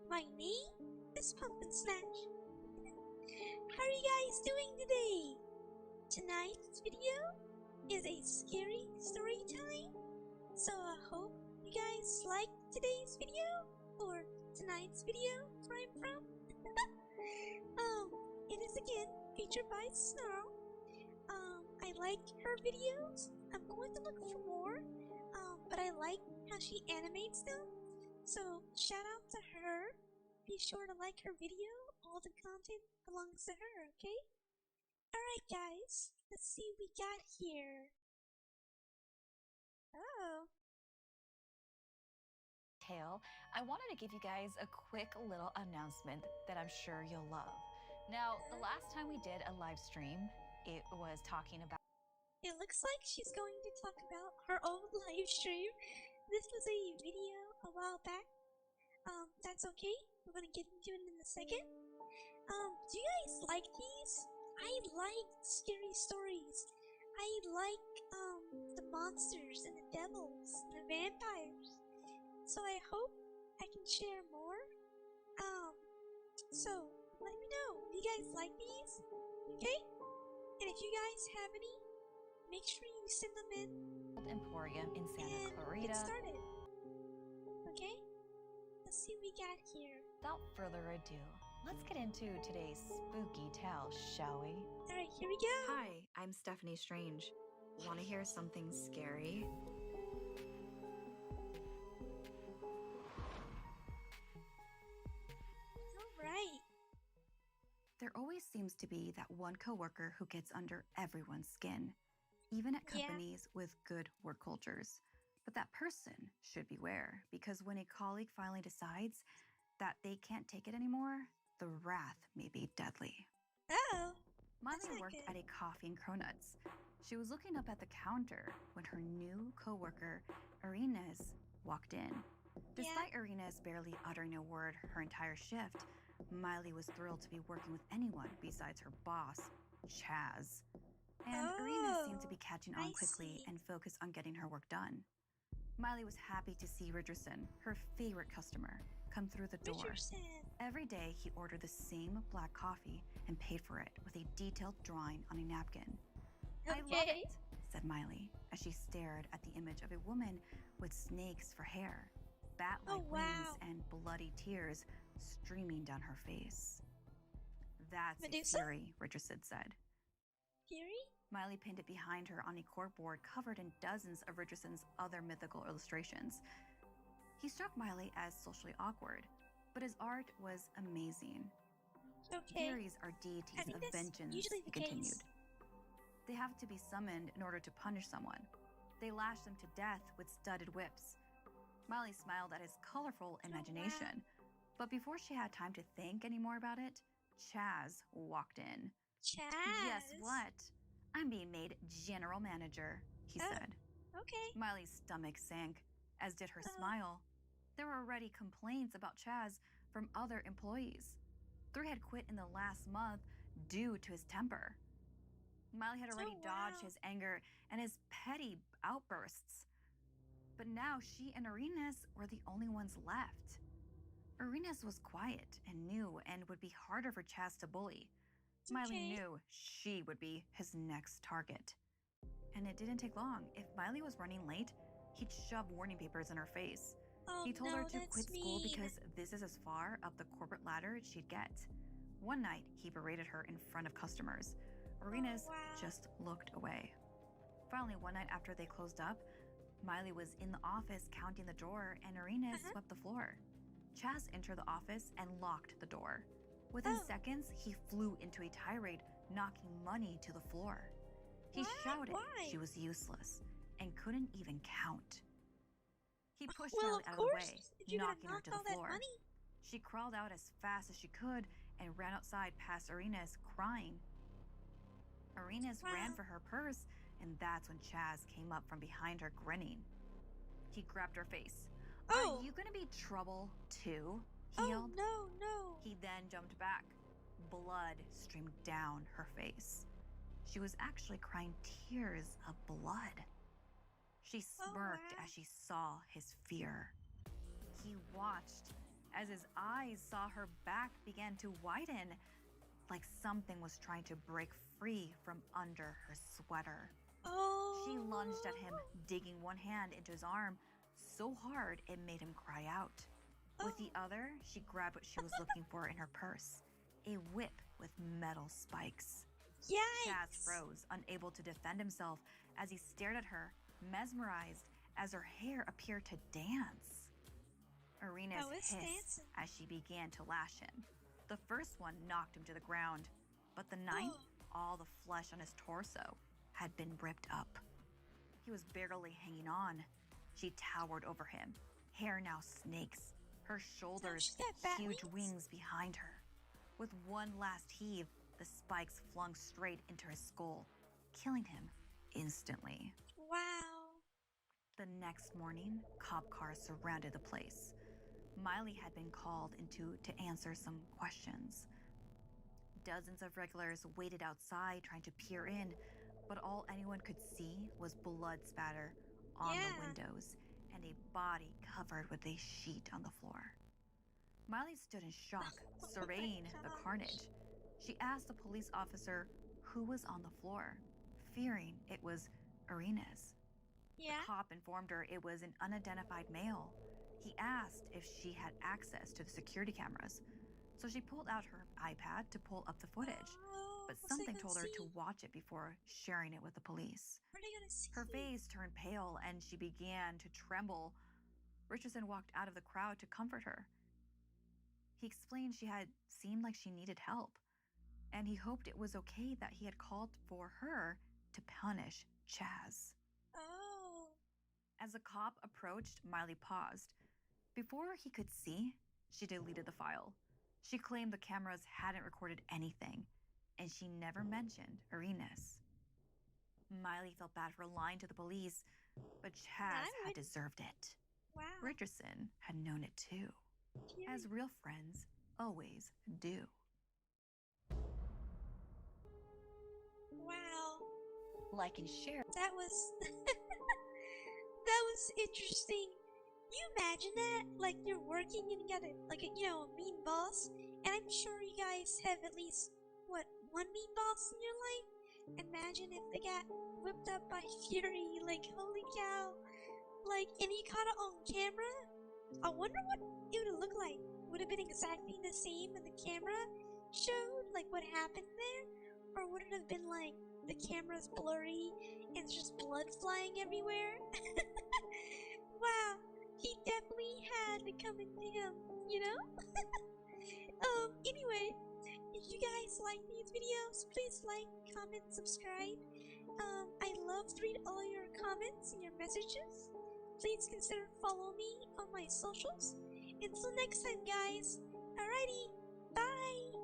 My name is PumkinSnatch. How are you guys doing today? Tonight's video is a scary story time, so I hope you guys like today's video or tonight's video where I'm from. It is again featured by Snarled. I like her videos. I'm going to look for more. But I like how she animates them. So shout out to her. Be sure to like her video. All the content belongs to her, okay? Alright guys, let's see what we got here. Oh. Tale, I wanted to give you guys a quick little announcement that I'm sure you'll love. Now, the last time we did a live stream, it was talking about... It looks like she's going to talk about her own live stream. This was a video a while back. That's okay. We're gonna get into it in a second. Do you guys like these? I like scary stories. I like, the monsters and the devils and the vampires. So I hope I can share more. So let me know if you guys like these, okay? And if you guys have any, make sure you send them in. Emporium in Santa and Clarita. Get started. Okay? Let's see what we got here. Without further ado, let's get into today's spooky tale, shall we? Alright, here we go. Hi, I'm Stephanie Strange. Want to hear something scary? Alright. There always seems to be that one coworker who gets under everyone's skin, even at Yeah. companies with good work cultures. But that person should beware, because when a colleague finally decides that they can't take it anymore, the wrath may be deadly. Oh. Miley not worked good. at a coffee and cronuts. She was looking up at the counter when her new coworker, Arenas, walked in. Despite Arenas barely uttering a word her entire shift, Miley was thrilled to be working with anyone besides her boss, Chaz. And Arenas seemed to be catching on I quickly see. and focused on getting her work done. Miley was happy to see Richardson, her favorite customer, come through the door. Richardson. Every day, he ordered the same black coffee and paid for it with a detailed drawing on a napkin. I love Okay. it, said Miley as she stared at the image of a woman with snakes for hair, bat-like Oh, wings, wow. and bloody tears streaming down her face. That's a Medusa? fury, Richardson said. Fury? Miley pinned it behind her on a corkboard covered in dozens of Richardson's other mythical illustrations. He struck Miley as socially awkward, but his art was amazing. Okay. Furies are deities I think of that's vengeance, usually he the continued. case. They have to be summoned in order to punish someone. They lash them to death with studded whips. Miley smiled at his colorful imagination, but before she had time to think any more about it, Chaz walked in. Chaz. Guess what? I'm being made general manager, he Oh. said. Okay. Miley's stomach sank, as did her Uh-oh. smile. There were already complaints about Chaz from other employees. 3 had quit in the last month due to his temper. Miley had already dodged wow. his anger and his petty outbursts. But now she and Arenas were the only ones left. Arenas was quiet and new and would be harder for Chaz to bully. Miley Okay. knew she would be his next target. And it didn't take long. If Miley was running late, he'd shove warning papers in her face. Oh, He told no, her to that's quit school mean. because this is as far up the corporate ladder she'd get. One night, he berated her in front of customers. Arenas wow. just looked away. Finally, one night after they closed up, Miley was in the office counting the drawer and Arenas swept the floor. Chaz entered the office and locked the door. Within Oh. seconds, he flew into a tirade, knocking money to the floor. He What? shouted Why? she was useless and couldn't even count. He pushed Well, Miley of out of course, the way, if you're gonna knocking her knock to the all that floor. money. She crawled out as fast as she could and ran outside past Arenas, crying. Arenas ran Wow. for her purse, and that's when Chaz came up from behind her, grinning. He grabbed her face. Oh. Are you gonna be trouble too? He Oh, yelled. no. He then jumped back. Blood streamed down her face. She was actually crying tears of blood. She smirked wow. as she saw his fear. He watched as his eyes saw her back began to widen, like something was trying to break free from under her sweater. Oh. She lunged at him, digging one hand into his arm so hard it made him cry out. With the other, she grabbed what she was looking for in her purse, a whip with metal spikes. Yikes. Chaz froze, unable to defend himself as he stared at her, mesmerized as her hair appeared to dance. Irina's hissed as she began to lash him. The first one knocked him to the ground, but the ninth, all the flesh on his torso had been ripped up. He was barely hanging on. She towered over him, hair now snakes, her shoulders huge wings behind her. With one last heave, the spikes flung straight into his skull, killing him instantly. Wow. The next morning, cop cars surrounded the place. Miley had been called to answer some questions. Dozens of regulars waited outside trying to peer in, but all anyone could see was blood spatter on the windows and a body covered with a sheet on the floor. Miley stood in shock, surveying the carnage. She asked the police officer who was on the floor, fearing it was Irina's. The cop informed her it was an unidentified male. He asked if she had access to the security cameras, so she pulled out her iPad to pull up the footage, but something told her to watch it before sharing it with the police. What are they gonna see? Her face turned pale and she began to tremble. Richardson walked out of the crowd to comfort her. He explained she had seemed like she needed help, and he hoped it was okay that he had called for her to punish Chaz. Oh. As the cop approached, Miley paused. Before he could see, she deleted the file. She claimed the cameras hadn't recorded anything, and she never mentioned Irina's. Miley felt bad for lying to the police, but Chaz had deserved it. Wow. Richardson had known it too, as real friends always do. Wow. Like and share. That was that was interesting. You imagine that? Like you're working and you got a mean boss, and I'm sure you guys have at least one mean boss in your life. Imagine if they got whipped up by fury, like holy cow. Like, and you caught it on camera? I wonder what it would look like. Would it have been exactly the same as the camera showed? Like what happened there? Or would it have been like the camera's blurry and it's just blood flying everywhere? Wow, he definitely had to come into him, you know? Anyway, if you guys like these videos, please like, comment, subscribe. I love to read all your comments and your messages. Please consider follow me on my socials. Until next time, guys. Alrighty, bye!